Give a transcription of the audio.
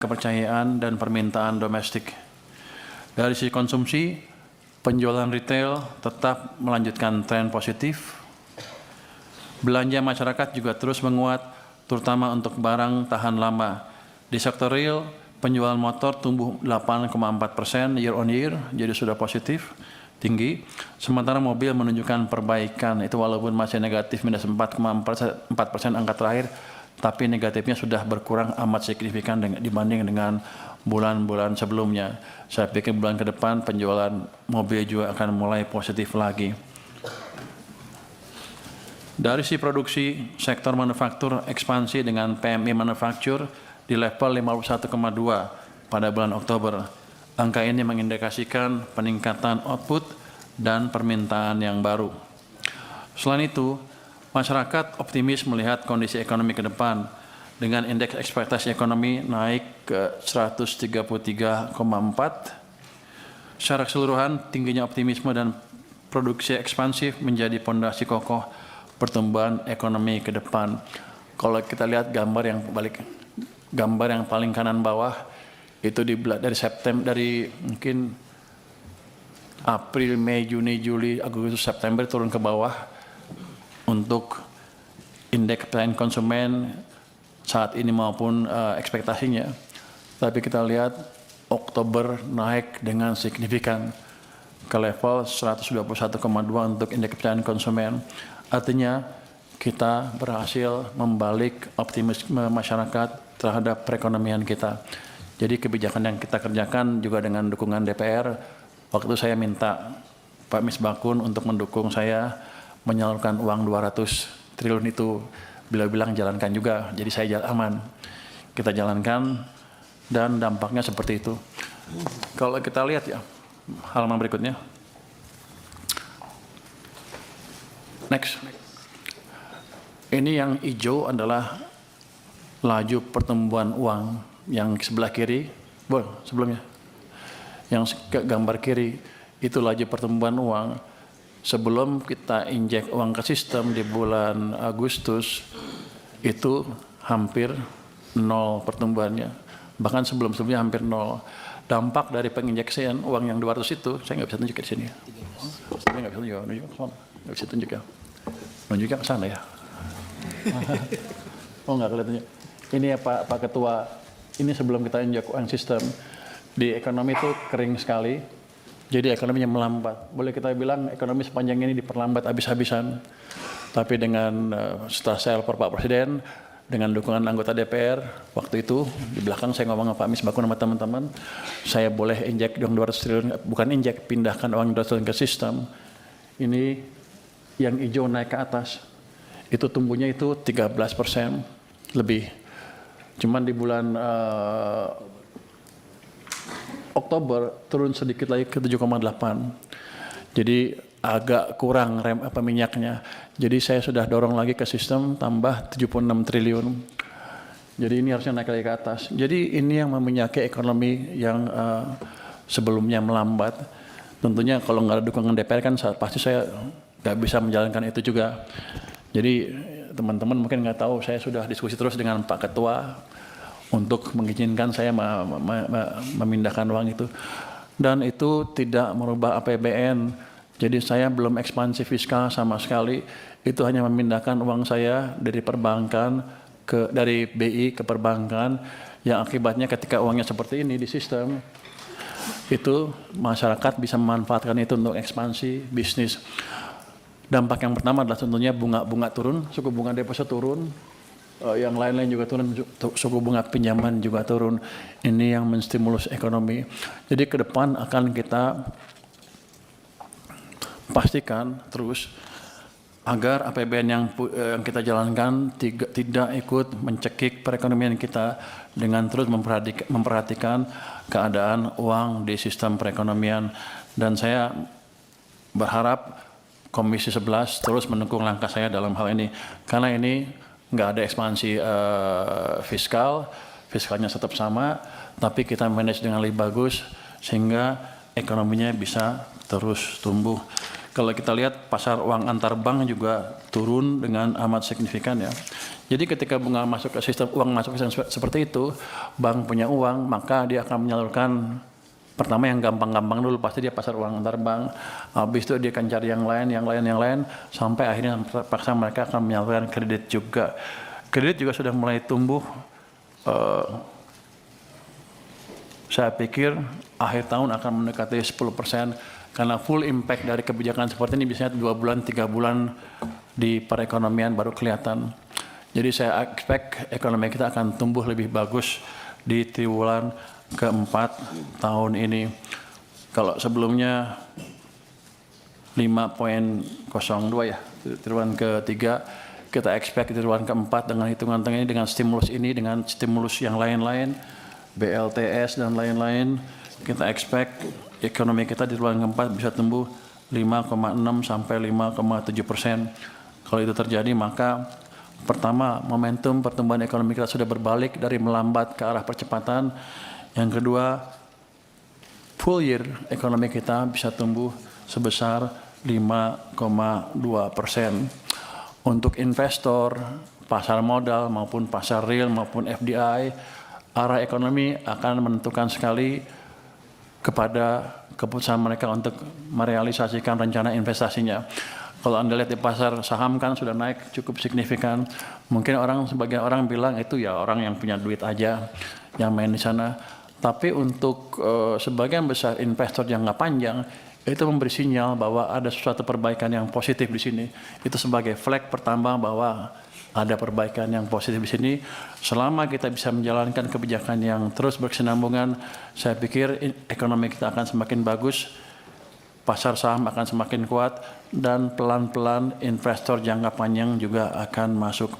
kepercayaan dan permintaan domestik. Dari sisi konsumsi, penjualan retail tetap melanjutkan tren positif. Belanja masyarakat juga terus menguat, terutama untuk barang tahan lama. Di sektor real, penjualan motor tumbuh 8,4% year on year, jadi sudah positif, tinggi. Sementara mobil menunjukkan perbaikan, itu walaupun masih negatif minus 4,4% angka terakhir, tapi negatifnya sudah berkurang amat signifikan dibanding dengan bulan-bulan sebelumnya. Saya pikir bulan ke depan penjualan mobil juga akan mulai positif lagi. Dari sisi produksi, sektor manufaktur ekspansi dengan PMI manufaktur di level 51,2 pada bulan Oktober. Angka ini mengindikasikan peningkatan output dan permintaan yang baru. Selain itu, masyarakat optimis melihat kondisi ekonomi ke depan dengan indeks ekspektasi ekonomi naik ke 133,4. Secara keseluruhan, tingginya optimisme dan produksi ekspansif menjadi pondasi kokoh pertumbuhan ekonomi ke depan. Kalau kita lihat gambar yang paling kanan bawah itu dari September, dari mungkin April, Mei, Juni, Juli, Agustus, September turun ke bawah untuk indeks kepercayaan konsumen saat ini maupun ekspektasinya. Tapi kita lihat Oktober naik dengan signifikan ke level 121,2 untuk indeks kepercayaan konsumen. Artinya kita berhasil membalik optimisme masyarakat terhadap perekonomian kita. Jadi kebijakan yang kita kerjakan juga dengan dukungan DPR. Waktu itu saya minta Pak Misbakun untuk mendukung saya menyalurkan uang 200 triliun itu. Beliau bilang jalankan juga, jadi saya aman. Kita jalankan dan dampaknya seperti itu. Kalau kita lihat ya, halaman berikutnya. Next. Ini yang hijau adalah laju pertumbuhan uang, yang sebelah kiri, sebelumnya. Yang gambar kiri itu laju pertumbuhan uang. Sebelum kita injek uang ke sistem di bulan Agustus, itu hampir nol pertumbuhannya. Bahkan sebelum-sebelumnya hampir nol. Dampak dari penginjeksian uang yang 200 itu, saya nggak bisa tunjuk di sini. Saya nggak bisa tunjuk ya. Nunjuknya ke sana ya. Oh nggak kelihatannya. Ini ya Pak Ketua, ini sebelum kita injek uang sistem, di ekonomi itu kering sekali. Jadi ekonominya melambat. Boleh kita bilang ekonomi sepanjang ini diperlambat habis-habisan. Tapi dengan setelah saya lapor Pak Presiden, dengan dukungan anggota DPR, waktu itu di belakang saya ngomong sama Pak Misbakun sama teman-teman, saya boleh injek uang 200 triliun, bukan injek, pindahkan uang 200 triliun ke sistem. Ini yang hijau naik ke atas, itu tumbuhnya itu 13% lebih. Cuman di bulan Oktober turun sedikit lagi ke 7,8. Jadi agak kurang minyaknya. Jadi saya sudah dorong lagi ke sistem tambah 76 triliun. Jadi ini harusnya naik lagi ke atas. Jadi ini yang meminyaki ekonomi yang sebelumnya melambat. Tentunya kalau nggak ada dukungan DPR kan pasti saya nggak bisa menjalankan itu juga. Jadi teman-teman mungkin nggak tahu, saya sudah diskusi terus dengan Pak Ketua untuk mengizinkan saya memindahkan uang itu. Dan itu tidak merubah APBN. Jadi saya belum ekspansi fiskal sama sekali. Itu hanya memindahkan uang saya dari perbankan dari BI ke perbankan, yang akibatnya ketika uangnya seperti ini di sistem, itu masyarakat bisa memanfaatkan itu untuk ekspansi bisnis. Dampak yang pertama adalah tentunya bunga turun, suku bunga deposit turun, yang lain-lain juga turun, suku bunga pinjaman juga turun. Ini yang menstimulus ekonomi. Jadi ke depan akan kita pastikan terus agar APBN yang kita jalankan tidak ikut mencekik perekonomian kita dengan terus memperhatikan keadaan uang di sistem perekonomian. Dan saya berharap Komisi 11 terus mendukung langkah saya dalam hal ini, karena ini nggak ada ekspansi fiskalnya tetap sama, tapi kita manage dengan lebih bagus sehingga ekonominya bisa terus tumbuh. Kalau kita lihat pasar uang antar bank juga turun dengan amat signifikan ya. Jadi ketika bunga masuk ke sistem uang masuk ke sistem seperti itu, bank punya uang, maka dia akan menyalurkan pertama yang gampang-gampang dulu, pasti dia pasar uang antar bank. Habis itu dia akan cari yang lain, sampai akhirnya paksa mereka akan menyalurkan kredit juga. Kredit juga sudah mulai tumbuh. Saya pikir akhir tahun akan mendekati 10%, karena full impact dari kebijakan seperti ini biasanya 2 bulan, 3 bulan di perekonomian baru kelihatan. Jadi saya expect ekonomi kita akan tumbuh lebih bagus di triwulan keempat tahun ini. Kalau sebelumnya 5,02 ya, triwulan ketiga, kita expect di triwulan keempat dengan hitungan ini, dengan stimulus ini, dengan stimulus yang lain-lain, BLTS dan lain-lain, kita expect ekonomi kita di triwulan keempat bisa tumbuh 5,6 sampai 5,7%. Kalau itu terjadi, maka pertama, momentum pertumbuhan ekonomi kita sudah berbalik dari melambat ke arah percepatan. Yang kedua, full year ekonomi kita bisa tumbuh sebesar 5,2%. Untuk investor, pasar modal maupun pasar real maupun FDI, arah ekonomi akan menentukan sekali kepada keputusan mereka untuk merealisasikan rencana investasinya. Kalau Anda lihat di pasar saham kan sudah naik cukup signifikan. Mungkin sebagian orang bilang itu ya orang yang punya duit aja yang main di sana. Tapi untuk sebagian besar investor jangka panjang, itu memberi sinyal bahwa ada suatu perbaikan yang positif di sini. Itu sebagai flag pertama bahwa ada perbaikan yang positif di sini. Selama kita bisa menjalankan kebijakan yang terus berkesinambungan, saya pikir ekonomi kita akan semakin bagus, pasar saham akan semakin kuat, dan pelan-pelan investor jangka panjang juga akan masuk.